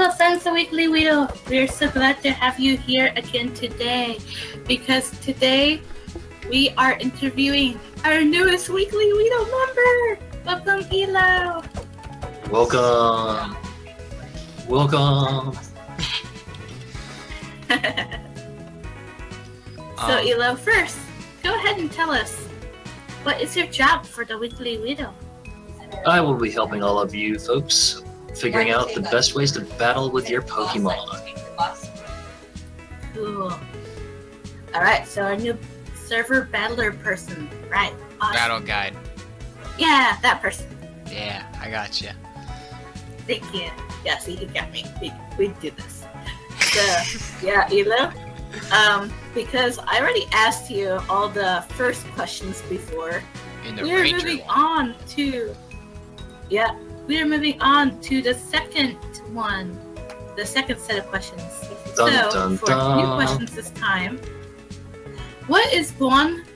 Hello friends of Weekly Weedle! We're so glad to have you here again today because today we are interviewing our newest Weekly Weedle member! Welcome Elo! Welcome! So Elo, first, go ahead and tell us, what is your job for the Weekly Weedle? I will be helping all of you folks figuring out the best ways to battle with your Pokemon. Cool. Alright, so our new server battler person, right? Awesome. Battle guide. Yeah, that person. Yeah, I got you. Thank you. Yeah, see, he got me. We do this. So, yeah, Elo, because I already asked you all the first questions before, we're moving on to the second one, the second set of questions. For new questions this time, what is one,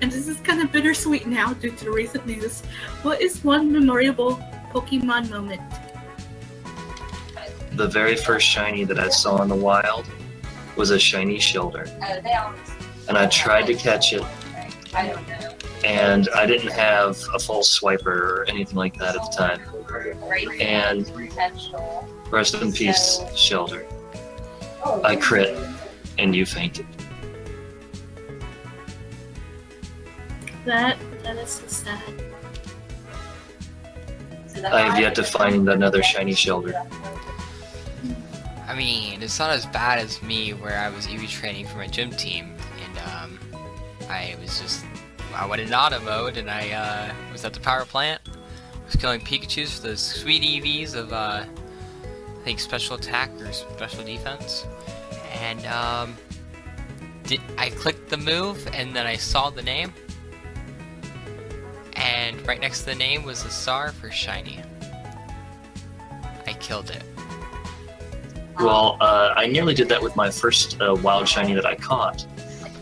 and this is kind of bittersweet now due to the recent news, what is one memorable Pokemon moment? The very first shiny that I saw in the wild was a shiny Shellder. And I tried to catch it, and I didn't have a full swiper or anything like that at the time. And rest in peace, Shellder. I crit, and you fainted. That is so sad. I have yet to find another shiny Shellder. I mean, it's not as bad as me where I was EV training for my gym team, and I went in auto mode, and I was at the power plant, was killing Pikachus for those sweet EVs of I think special attack or special defense, and I clicked the move, and then I saw the name, and right next to the name was a star for shiny. I killed it. Well, I nearly did that with my first wild shiny that I caught.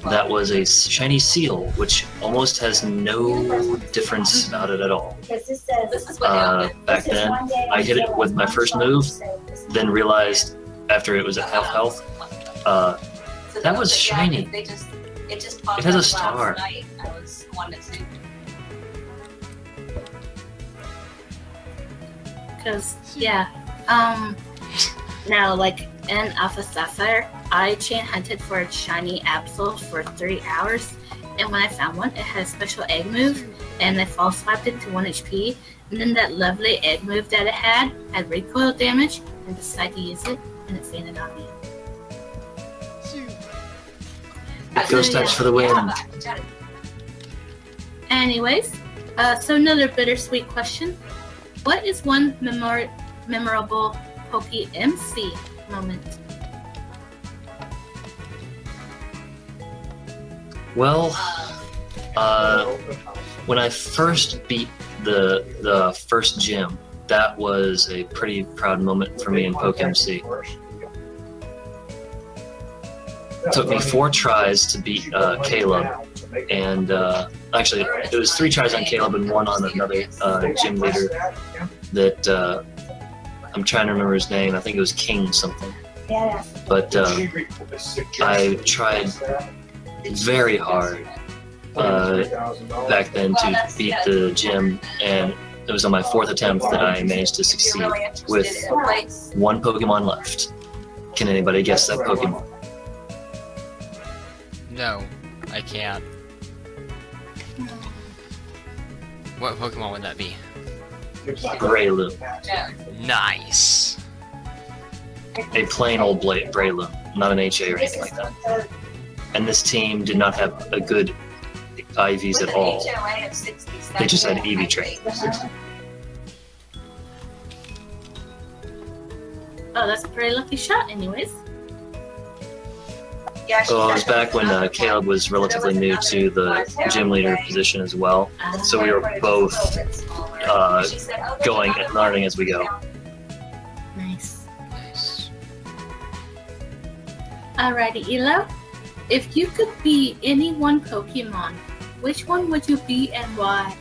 That was a shiny Seal, which almost has no difference about it at all. Back then, I hit it with my first move, then realized after it was at half health, that was shiny. It has a star. Because, now, like in Alpha Sapphire, I chain hunted for a shiny Absol for 3 hours, and when I found one, it had a special egg move, and I fall swiped it to 1 HP, and then that lovely egg move that it had recoil damage, and decided to use it, and it fainted on me. Ghost types for the win. Anyways, so another bittersweet question. What is one memorable Poke MC moment? Well, when I first beat the first gym, that was a pretty proud moment for me in Poke MC. It took me 4 tries to beat Caleb, and actually it was 3 tries on Caleb and 1 on another gym leader that I'm trying to remember his name. I think it was King something. But I tried very hard back then to beat the gym, and it was on my 4th attempt that I managed to succeed with 1 Pokemon left. Can anybody guess that Pokemon? No, I can't. What Pokemon would that be? Breloom. Nice. A plain old Breloom, not an HA or anything like that. And this team did not have a good IVs at all. They just had EV train. Oh, that's a pretty lucky shot anyways. Well, it was back when Caleb was relatively new to the gym leader position as well. So we were both going and learning as we go. Nice. Alrighty, Elo. If you could be any one Pokemon, which one would you be and why?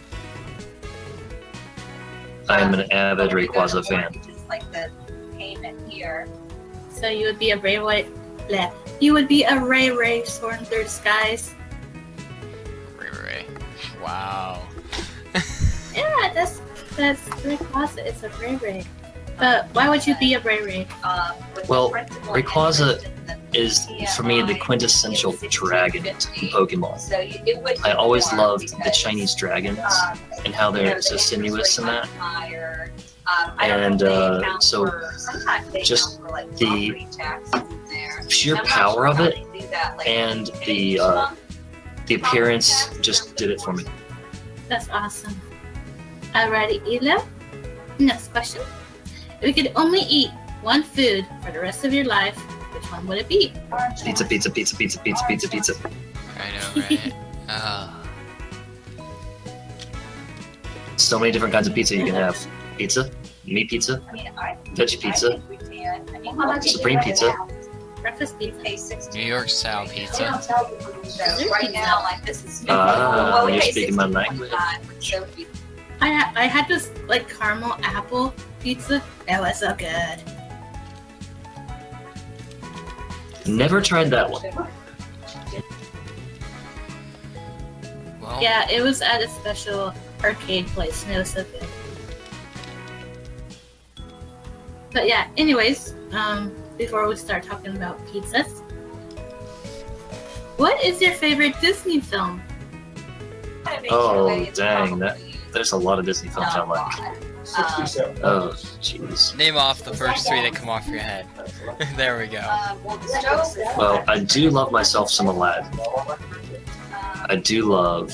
I am an avid Rayquaza fan. here. So you would be a Ray Ray. Bleh. You would be a Ray Ray soaring through the skies. Ray. Wow. Yeah, that's Rayquaza. It's a Ray Ray. But why would you be a Ray Ray? Well, Rayquaza is, for me, the quintessential dragon in Pokemon. So it would I always loved the Chinese dragons and how they're so sinuous in that. And so just the sheer power of it and the appearance just did it for me. That's awesome. Alrighty, Elo. Next question. If you could only eat one food for the rest of your life, which one would it be? Pizza, pizza, pizza, pizza, pizza, pizza, pizza. I know, right? So many different kinds of pizza you can have. Pizza, meat pizza, veggie pizza, supreme pizza. Breakfast pizza. New York style pizza. Right now, like this is. You're speaking my language. I had this like caramel apple pizza. That was so good. Never tried that one. Well, Yeah, it was at a special arcade place, and it was so good. But yeah, anyways, before we start talking about pizzas, what is your favorite Disney film? Oh, dang. There's a lot of Disney films I like. Oh, jeez. name off the first three that come off your head. There we go. Well, I do love myself some Aladdin. I do love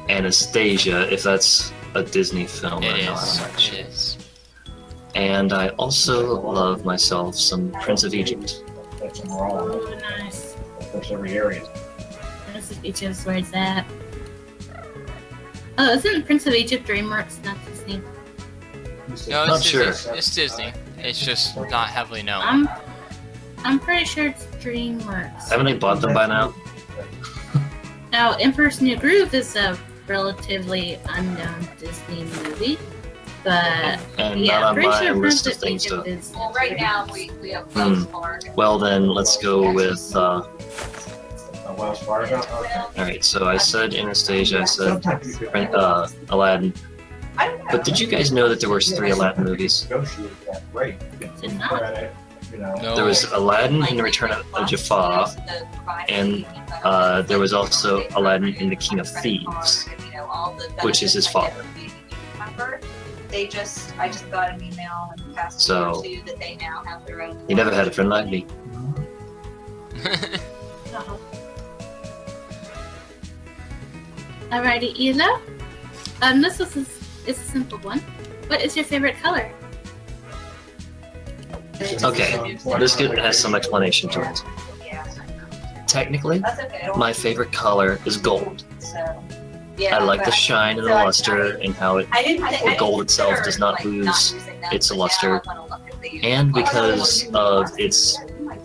Anastasia, if that's a Disney film or It not. is. I'm not It sure. is. And I also love myself some Prince of Egypt. Oh, nice. Every area. Prince of Egypt, where it's at. Oh, isn't Prince of Egypt DreamWorks, not Disney? No, Not it's sure. Disney. It's Disney. It's just not heavily known. I'm pretty sure it's DreamWorks. Haven't they bought them by now? Now, Emperor's New Groove is a relatively unknown Disney movie, but And yeah, not I'm on pretty my sure list Prince of of things Egypt to... is. Well, right now we have Wells Fargo. Well then, let's go with... Wells Fargo. Alright, so I said Anastasia, I said Aladdin. I don't know. But did you guys know that there were 3 Aladdin movies? Negotiate that rate. Did not. You know. No. There was Aladdin in the Return of Jafar, and there was also Aladdin in the King of Thieves, which is his father. I just got an email and passed So, it on to that they now have their own. He never had a friend like me. Uh-huh. Alrighty, Ela. This is a simple one. What is your favorite color? Okay, this has some explanation to it. Yeah, Technically, that's okay. I don't my favorite color is gold. So, yeah, I like but the shine and the so I- luster and how it, I didn't think, the gold itself does not lose its luster, and because of its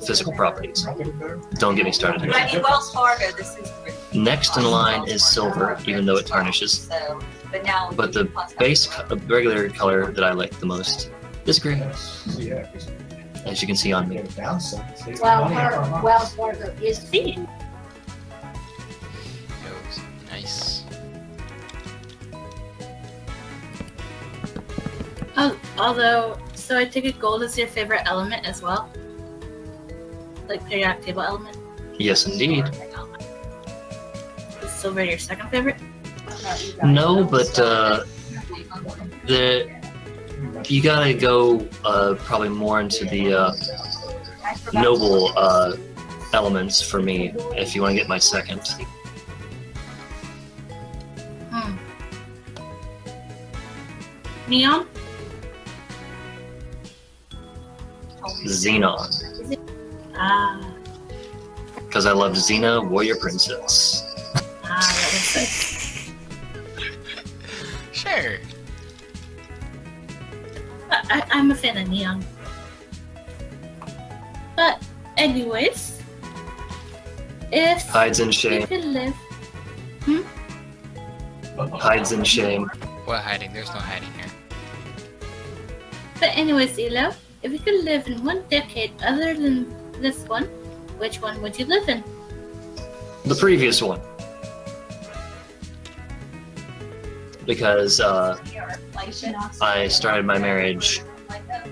physical properties. Don't get me started But I here. mean, Wells Fargo, this is. Next in line is silver, even though it tarnishes. So, but now. But the regular color that I like the most is green, Yeah. as you can see on me. Wells Fargo is See. Nice. Oh, although, so I take it gold is your favorite element as well? Like periodic table element? Yes, indeed. Is silver your second favorite? No, but you gotta go probably more into the noble elements for me if you want to get my second. Neon? Xenon, Ah, because I love Xena, Warrior Princess. that was it. Sure. I'm a fan of neon. But, anyways, if Hides in you shame. could live, Hides in shame. What hiding? There's no hiding here. but anyways, Elo, if you could live in one decade other than this one, which one would you live in? The previous one. Because I started my marriage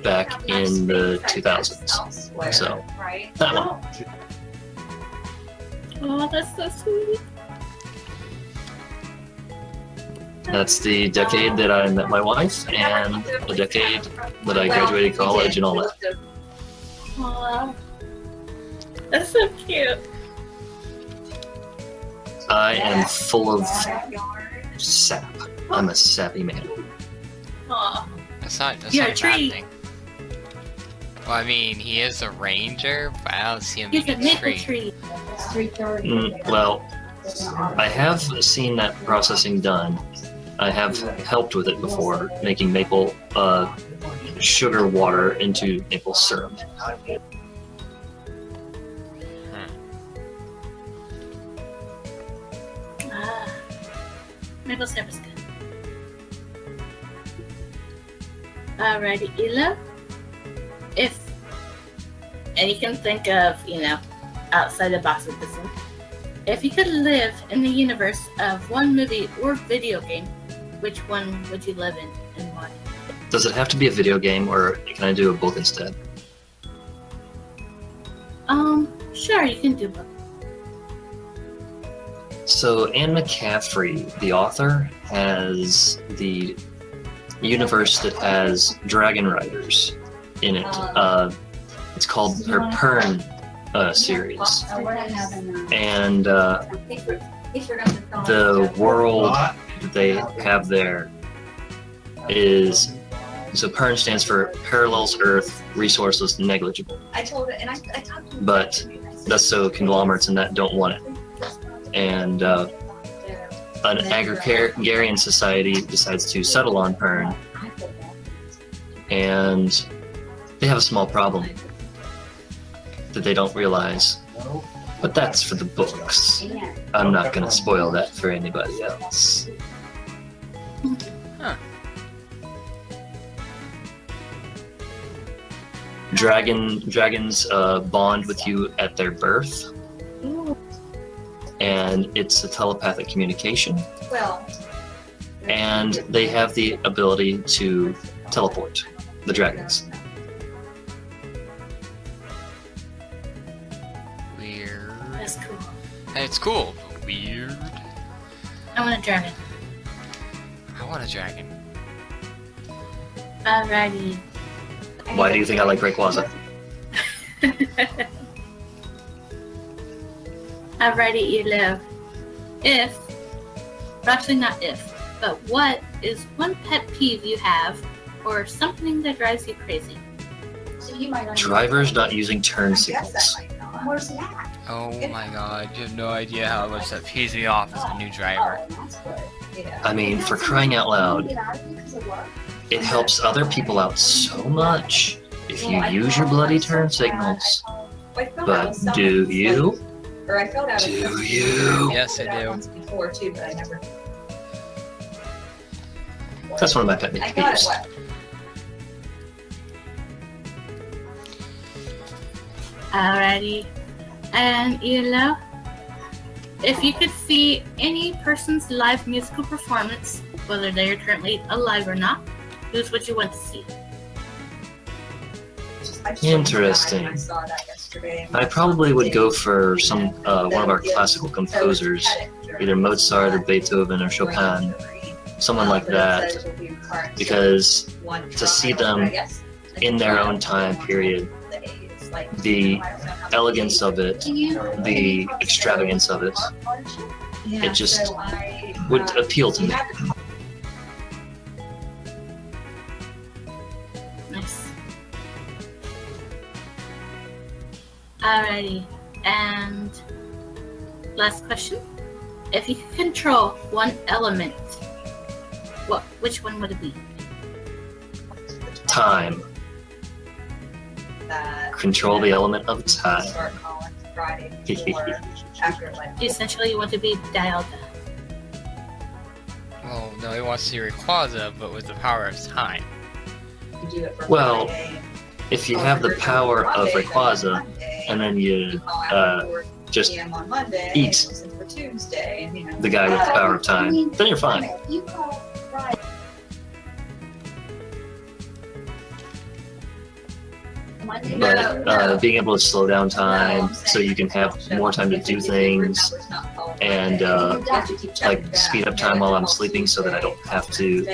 back in the 2000s. So, that one. Oh, that's so sweet. That's the decade that I met my wife, and the decade that I graduated college and all that. Aw. That's so cute. I am full of sap. I'm a sappy man. Aw. That's not You're a a bad tree. thing. Well, I mean, he is a ranger, but I don't see him He's a being a maple tree. tree. Well, I have seen that processing done. I have helped with it before, making maple sugar water into maple syrup. Ah. Maple syrup is good. Alrighty, Ela. And you can think of, outside the box with this one. If you could live in the universe of one movie or video game, which one would you live in and why? Does it have to be a video game, or can I do a book instead? Sure, you can do both. So Anne McCaffrey, the author, has the universe that has dragon riders in it. It's called her Pern series, and the world that they have there is, so Pern stands for Parallels Earth, Resourceless, Negligible. I told it, and I talked to him. But that's so conglomerates and that don't want it. And an agrarian society decides to settle on Pern, and they have a small problem that they don't realize. But that's for the books. I'm not going to spoil that for anybody else. Huh. Dragons bond with you at their birth, Ooh. and it's a telepathic communication. Well, And they have the ability to teleport, the dragons. Weird. That's cool. It's cool, but weird. I want a dragon. I want a dragon. Alrighty. Why do you think I like Rayquaza? Alrighty, Elo. Actually not if, but what is one pet peeve you have or something that drives you crazy? Drivers not using turn signals. Where's it at? Oh my god, you have no idea how much that pees me off as a new driver. I mean, for crying out loud, it helps other people out so much if you use your bloody turn signals. But do you? Or I filled out a Do you? Yes, I do. once before too, but I never. That's one of my pet I got it. peeves. What? Alrighty. And Elo, if you could see any person's live musical performance, whether they are currently alive or not, whose would you want to see? I just Interesting. I saw that yesterday. I probably would go for some one of our classical composers, either Mozart or Beethoven or Chopin, someone like that, because to see them in their own time period, the elegance of it, the extravagance of it, it just would appeal to me. Nice. Alrighty. And last question. If you could control one element, which one would it be? Time. Control the element of time. Start calling Friday before, after like Essentially, you want to be dialed. Well, no, he wants to see Rayquaza, but with the power of time. you do it for Well, Friday. if you have the power of Rayquaza, and then you just on Monday, eat since we're Tuesday, and, you know, the guy with the power of time, then you're fine. You call Friday. Monday. But being able to slow down time so you can have more time to do things, and like speed up time while I'm sleeping so that I don't have to.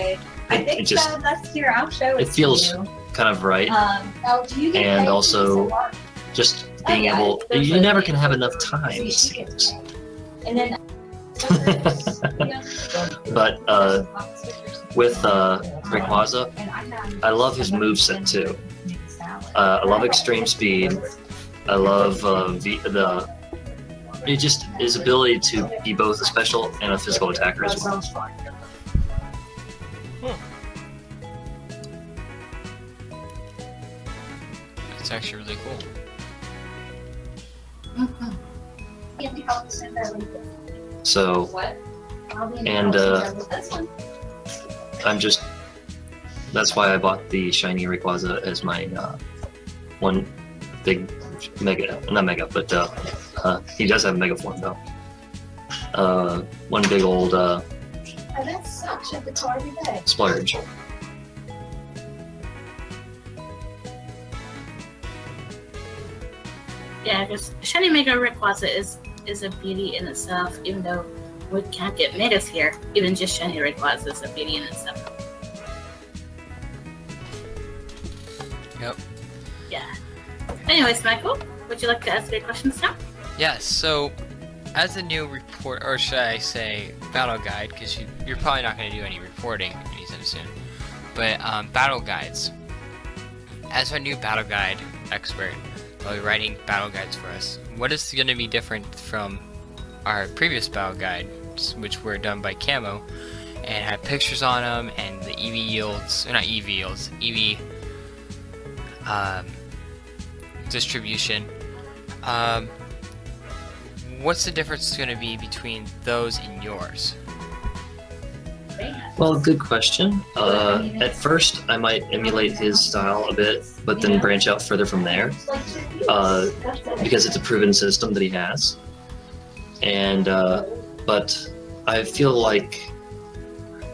I It think just so. That's here. I'll show it. it feels to you. kind of right. Oh, do you get And paid also- for work? Just being able, you never can have enough time, it seems. And then. But with Rayquaza, I love his moveset too. I love extreme speed. I love just his ability to be both a special and a physical attacker as well. It's actually really cool. So What? And, I'm just, that's why I bought the shiny Rayquaza as my one big mega, not mega, but he does have a mega form though. One big old Oh, that sucks. You have to call every day. splurge. Yeah, because shiny Mega Rayquaza is a beauty in itself, even though we can't get megas here. Even just shiny Rayquaza is a beauty in itself. Yep. Yeah. Anyways, Michael, would you like to ask your questions now? Yes, so as a new report, or should I say battle guide, because you're probably not going to do any reporting anytime soon, but battle guides. As our new battle guide expert, I'll be writing battle guides for us. What is going to be different from our previous battle guides, which were done by Camo, and had pictures on them, and the EV yields, or not EV yields, EV distribution. What's the difference going to be between those and yours? Well, good question. At first, I might emulate his style a bit, but then branch out further from there, because it's a proven system that he has. And but I feel like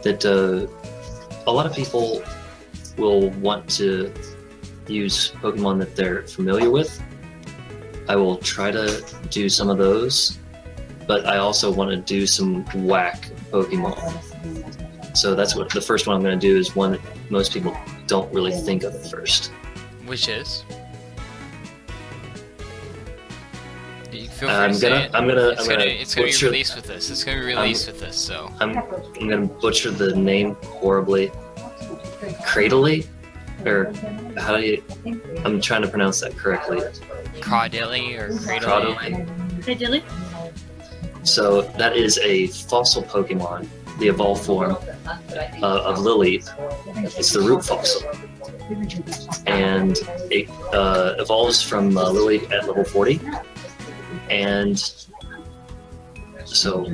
that a lot of people will want to use Pokemon that they're familiar with. I will try to do some of those, but I also want to do some whack Pokemon. So that's what the first one I'm going to do is one that most people don't really think of at first. Which is? You feel free I'm to say gonna, it. I'm gonna, It's I'm gonna, gonna it's gonna be butcher, released with this. It's gonna be released with this. So I'm gonna butcher the name horribly. Cradily, or how do you? I'm trying to pronounce that correctly. Crawdilly or Cradily. Cradily. Hey, Dilly? So that is a fossil Pokemon, the evolved form of Lily. It's the root fossil, and it evolves from Lily at level 40. And so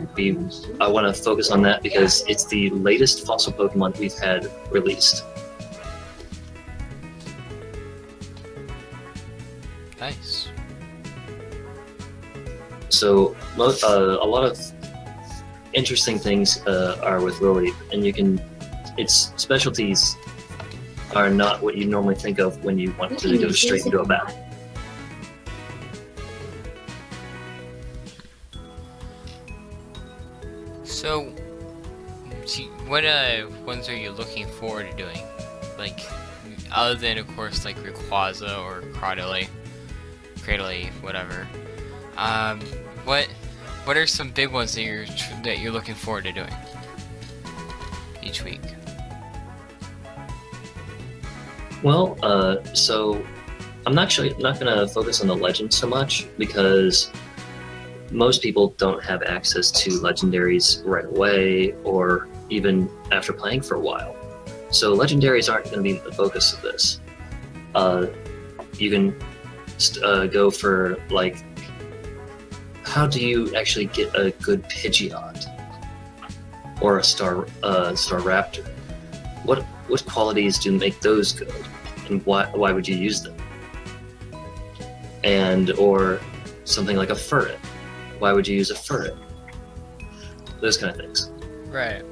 I want to focus on that because it's the latest fossil Pokemon we've had released. Nice. So a lot of interesting things are with Lily, and its specialties are not what you normally think of when you want to go straight into a battle. So, what ones are you looking forward to doing? Like, other than of course like Rayquaza or Cradily, whatever. What are some big ones that you're looking forward to doing each week? Well, so I'm not going to focus on the legend so much because most people don't have access to legendaries right away or even after playing for a while. So legendaries aren't going to be the focus of this. You can go for like, how do you actually get a good Pidgeot or a Staraptor? What qualities do make those good? And why would you use them? And or something like a ferret. Why would you use a ferret? Those kind of things. Right.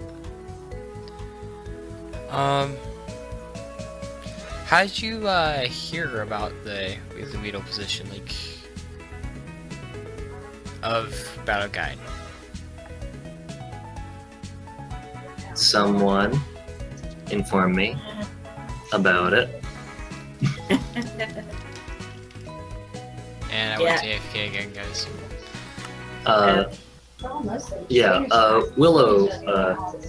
How did you hear about the Weedle position, like, of Battle Guide? Someone informed me about it. And I went to AFK again, guys. Willow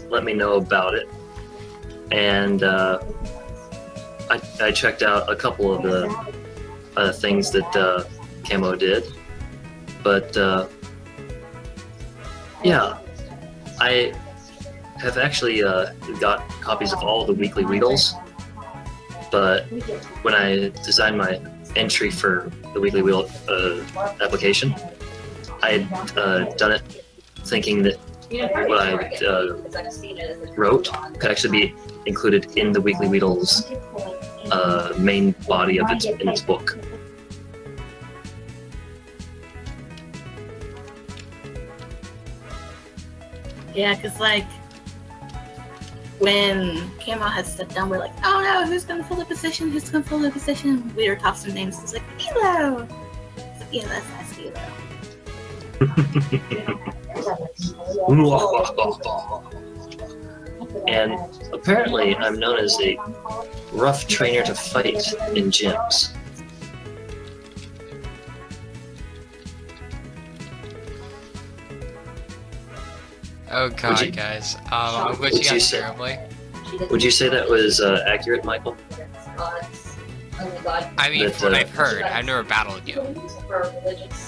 let me know about it, and I checked out a couple of the things that Camo did, but yeah, I have actually got copies of all the weekly Weedles, but when I designed my entry for the weekly Weedle application, I had done it thinking that what I wrote could actually be included in the weekly Weedle's main body of its book. Yeah, because like when Camo had stepped down, we're like, oh no, who's gonna fill the position? Who's gonna fill the position? We were tossing names. It's like Elo. Like, yeah, let's ask Elo. And apparently, I'm known as a rough trainer to fight in gyms. Oh god, guys. I'm glitching you out say? terribly. Would you say that was accurate, Michael? I mean, That, from what I've heard, I've never battled you.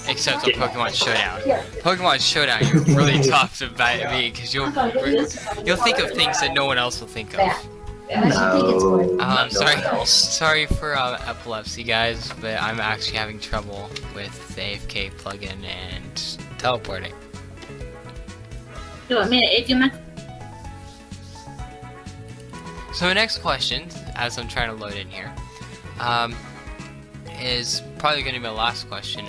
Except on Pokemon Showdown. Pokemon Showdown, you're really tough to beat because you'll think of things that no one else will think of. No, not no Sorry, one else. sorry for epilepsy, guys, but I'm actually having trouble with the AFK plugin and teleporting. You want me to aid you, Michael? So the next question, as I'm trying to load in here, is probably going to be my last question.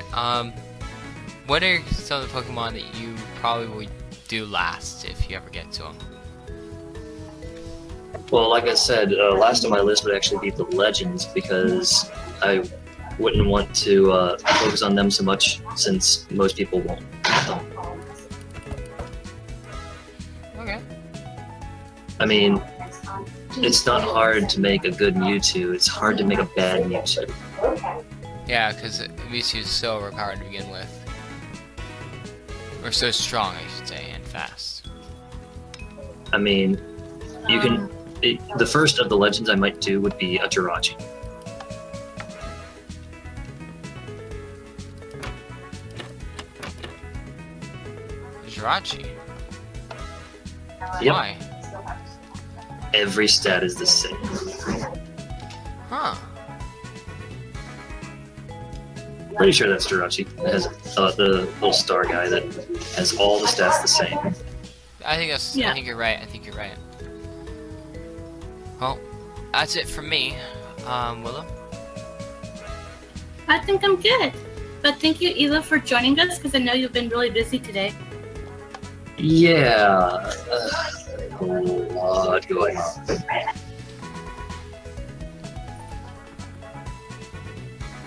What are some of the Pokemon that you probably would do last if you ever get to them? Well, like I said, last on my list would actually be the Legends, because I wouldn't want to focus on them so much since most people won't. Okay. I mean, it's not hard to make a good Mewtwo, it's hard to make a bad Mewtwo. Yeah, because Mewtwo is so overpowered to begin with. Or so strong, I should say, and fast. I mean, you can... the first of the Legends I might do would be a Jirachi. Jirachi? Yep. Why? Every stat is the same. Huh. Pretty sure that's Jirachi. It has the little star guy that has all the stats the same. I think that's. Yeah. I think you're right. I think you're right. Well, that's it from me. Willow. I think I'm good. But thank you, Ela, for joining us, because I know you've been really busy today. Yeah, a lot going on.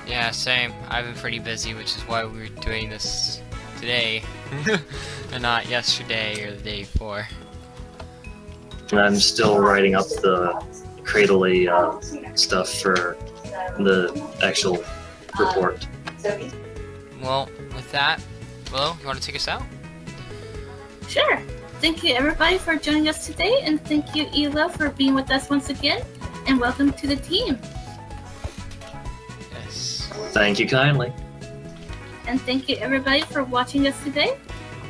Yeah, same. I've been pretty busy, which is why we're doing this today, and not yesterday or the day before. And I'm still writing up the Cradley stuff for the actual report. Well, with that, Willow, you want to take us out? Sure. Thank you, everybody, for joining us today, and thank you, Ela, for being with us once again, and welcome to the team. Yes. Thank you kindly. And thank you, everybody, for watching us today,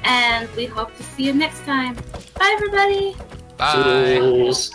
and we hope to see you next time. Bye, everybody! Bye. Toodles.